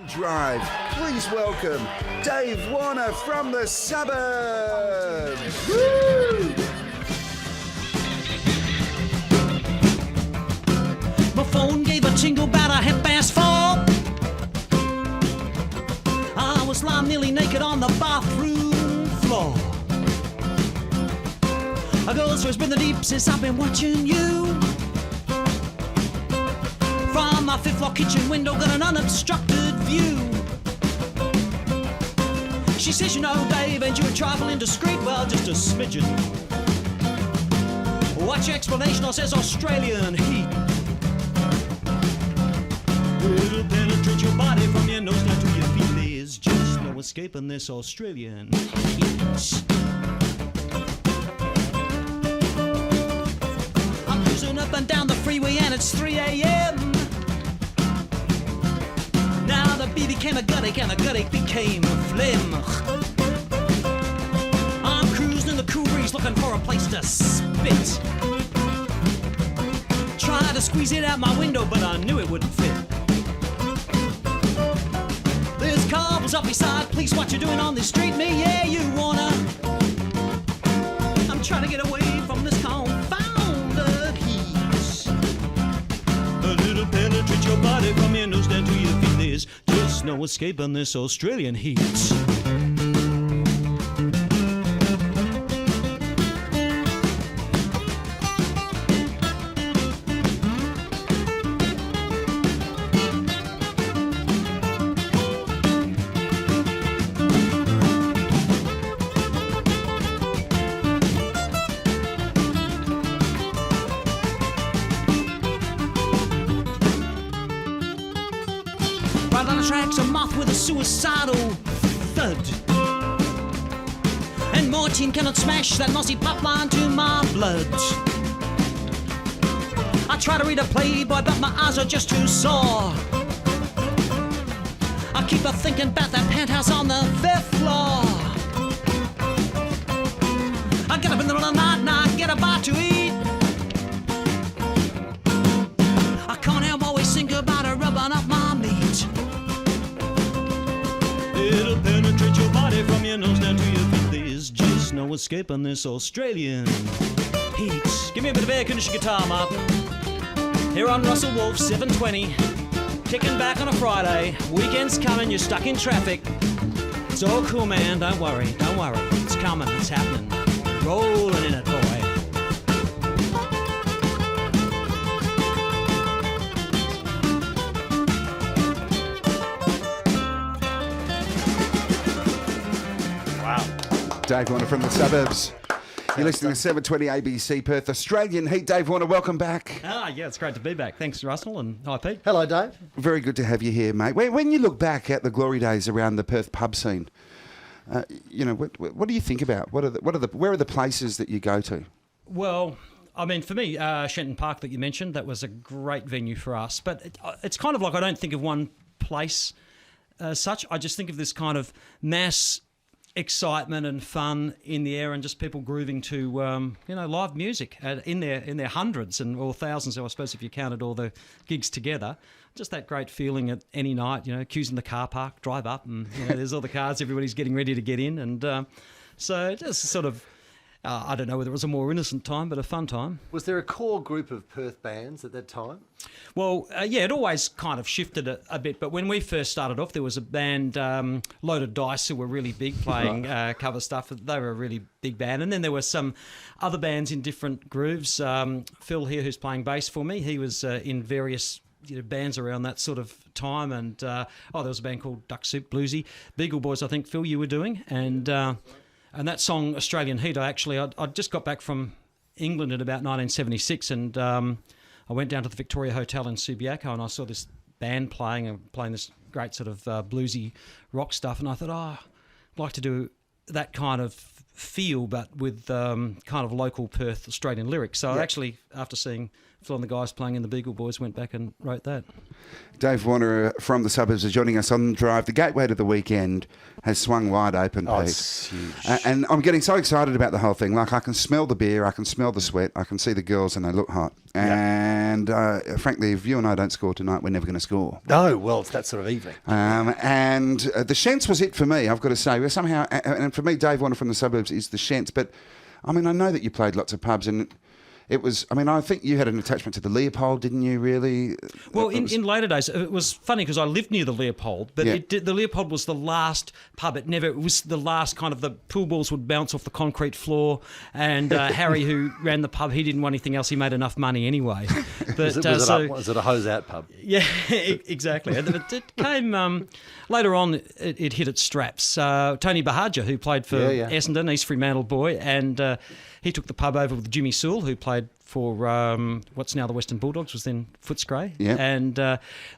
Drive, please welcome Dave Warner from the Suburbs. Woo! My phone gave a tingle about 4:30. I was lying nearly naked on the bathroom floor. A girl's voice been the deep since I've been watching you. From my fifth floor kitchen window, got an unobstructed view. She says, you know, Dave, ain't you a trifle indiscreet? Well, just a smidgen. What's your explanation? I says Australian heat. It'll penetrate your body from your nose down to your feet. There's just no escaping this Australian heat. I'm cruising up and down the freeway and it's 3 a.m. Now the bee became a guttick and the guttick became a phlegm. I'm cruising in the cool breeze looking for a place to spit. Tried to squeeze it out my window but I knew it wouldn't fit. This car was up beside, police, what you doing on this street? Me, yeah, you wanna. I'm trying to get away from this confounded heat. A little penetrate your body from your nose down to your feet. There's just no escaping this Australian heat. Right on the tracks, a moth with a suicidal thud. And morphine cannot smash that mossy pipeline to my blood. I try to read a Playboy, but my eyes are just too sore. I keep a thinking about that penthouse on the 5th floor. I get up in the middle of the night and I get a bite to eat. I can't help always think about her rubbing up my meat. It'll penetrate your body from your nose down to your feet. There's just no escaping this Australian heat. Give me a bit of air conditioned guitar, Martin. Here on Russell Woolf, 720. Kicking back on a Friday. Weekend's coming, you're stuck in traffic. It's all cool, man. Don't worry, don't worry. It's coming, it's happening. Rolling in it, boy. Dave Warner from the Suburbs. You're listening to 720 ABC Perth. Australian Heat. Dave Warner, welcome back. Yeah, it's great to be back. Thanks, Russell, and hi, Pete. Hello, Dave. Very good to have you here, mate. When you look back at the glory days around the Perth pub scene, you know, what do you think about? Where are the places that you go to? Well, I mean, for me, Shenton Park that you mentioned, that was a great venue for us. But it's kind of like I don't think of one place as such. I just think of this kind of mass excitement and fun in the air and just people grooving to live music in their hundreds or thousands, I suppose, if you counted all the gigs together. Just that great feeling at any night, queues in the car park, drive up and there's all the cars, everybody's getting ready to get in, and so just sort of I don't know whether it was a more innocent time, but a fun time. Was there a core group of Perth bands at that time? Well, it always kind of shifted a bit. But when we first started off, there was a band, Loaded Dice, who were really big, playing cover stuff. They were a really big band. And then there were some other bands in different grooves. Phil here, who's playing bass for me, he was in various bands around that sort of time. And there was a band called Duck Soup Bluesy. Beagle Boys, I think, Phil, you were doing. And that song, Australian Heat, I just got back from England in about 1976, and I went down to the Victoria Hotel in Subiaco, and I saw this band playing this great sort of bluesy rock stuff, and I thought, I'd like to do that kind of feel, but with kind of local Perth Australian lyrics. So I actually, after seeing Phil and the guys playing in the Beagle Boys went back and wrote that. Dave Warner from the Suburbs is joining us on the drive. The gateway to the weekend has swung wide open, Oh, Pete. it's huge. And I'm getting so excited about the whole thing. Like, I can smell the beer, I can smell the sweat, I can see the girls and they look hot. And frankly, if you and I don't score tonight, we're never going to score. No, well, it's that sort of evening. And the Shents was it for me, I've got to say. Somehow, and for me, Dave Warner from the Suburbs is the Shents. But, I mean, I know that you played lots of pubs and... It was, I mean, I think you had an attachment to the Leopold, didn't you, really? Well, in later days, it was funny because I lived near the Leopold, but the Leopold was the last pub. It was the last kind of, the pool balls would bounce off the concrete floor, and Harry, who ran the pub, he didn't want anything else. He made enough money anyway. But, was it a hose-out pub? Yeah, exactly. And it came, later on, it hit its straps. Tony Bahaja, who played for Essendon, East Fremantle boy, and... he took the pub over with Jimmy Sewell, who played for what's now the Western Bulldogs, was then Footscray. Yeah. And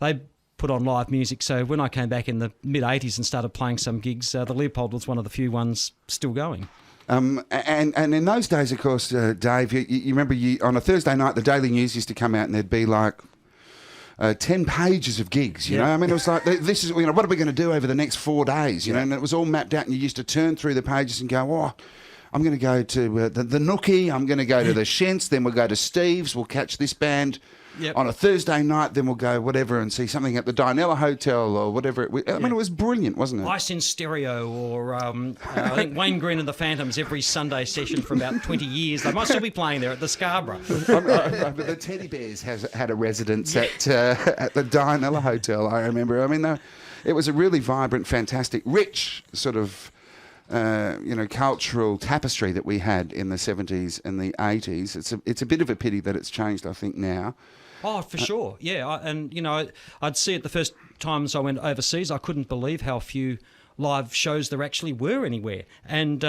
they put on live music. So when I came back in the mid-'80s and started playing some gigs, the Leopold was one of the few ones still going. And in those days, of course, Dave, you remember on a Thursday night, the Daily News used to come out and there'd be like 10 pages of gigs, you know? I mean, it was like, this is, you know, what are we going to do over the next 4 days, you know? And it was all mapped out and you used to turn through the pages and go, oh, I'm going to go to the Nookie, I'm going to go to the Shents, then we'll go to Steve's, we'll catch this band on a Thursday night, then we'll go whatever and see something at the Dinella Hotel or whatever. I mean, it was brilliant, wasn't it? Ice in Stereo or I think Wayne Green and the Phantoms every Sunday session for about 20 years. They might still be playing there at the Scarborough. But the Teddy Bears had a residence at the Dinella Hotel, I remember. I mean, it was a really vibrant, fantastic, rich sort of... cultural tapestry that we had in the 70s and the 80s. It's a bit of a pity that it's changed, I think, now. Oh, for sure, yeah. I'd see it the first times I went overseas. I couldn't believe how few live shows there actually were anywhere. And,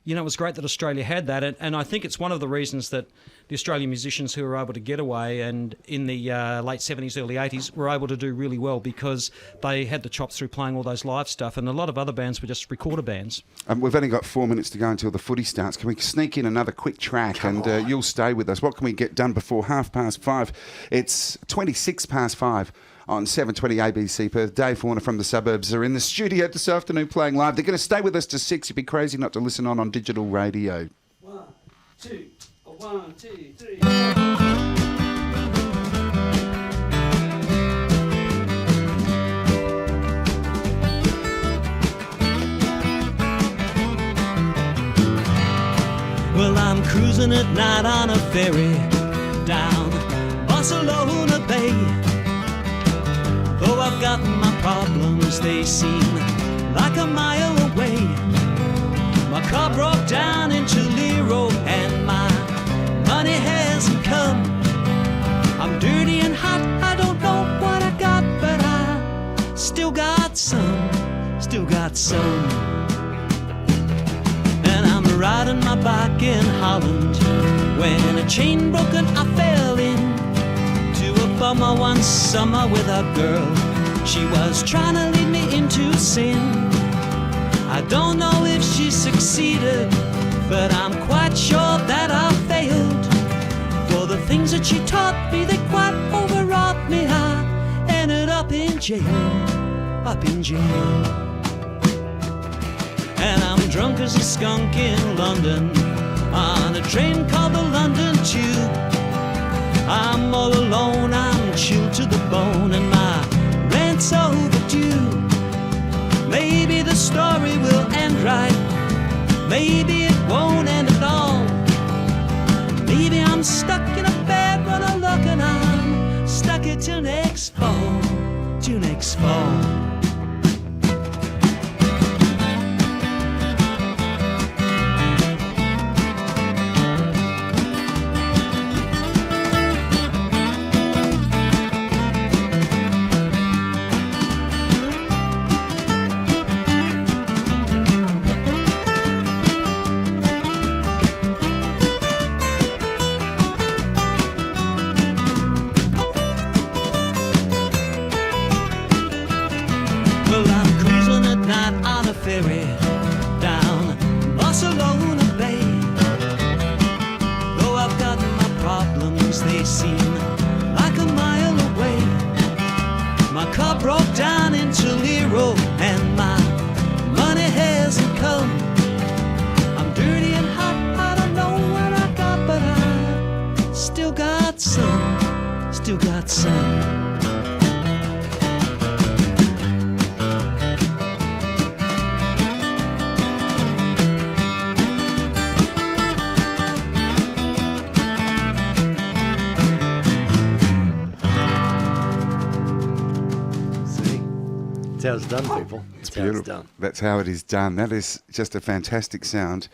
it was great that Australia had that. And I think it's one of the reasons that the Australian musicians who were able to get away and in the late 70s, early 80s were able to do really well because they had the chops through playing all those live stuff, and a lot of other bands were just recorder bands. We've only got 4 minutes to go until the footy starts. Can we sneak in another quick track? You'll stay with us. What can we get done before 5:30? It's 5:26 on 720 ABC Perth. Dave Warner from the Suburbs are in the studio this afternoon playing live. They're going to stay with us to 6. You'd be crazy not to listen on digital radio. 1, 2, 1, 2, 3. Well, I'm cruising at night on a ferry down Barcelona Bay. Though I've got my problems, they seem like a mile away. My car broke down in Chalero and my money hasn't come. I'm dirty and hot, I don't know what I got, but I still got some. And I'm riding my bike in Holland when a chain broke and I fell in to a bummer one summer with a girl. She was trying to lead me into sin. I don't know if she succeeded, but I'm quite sure that I failed. For the things that she taught me, they quite overwrought me. I ended up in jail. And I'm drunk as a skunk in London on a train called the London Tube. I'm all alone, I'm chilled to the bone, and my rent's overdue. Maybe the story will end right, maybe it won't end at all. Maybe I'm stuck in a bed when I look, and I'm stuck here till next fall, how it's done, people. That's how it's Beautiful. done. That's how it is done. That is just a fantastic sound.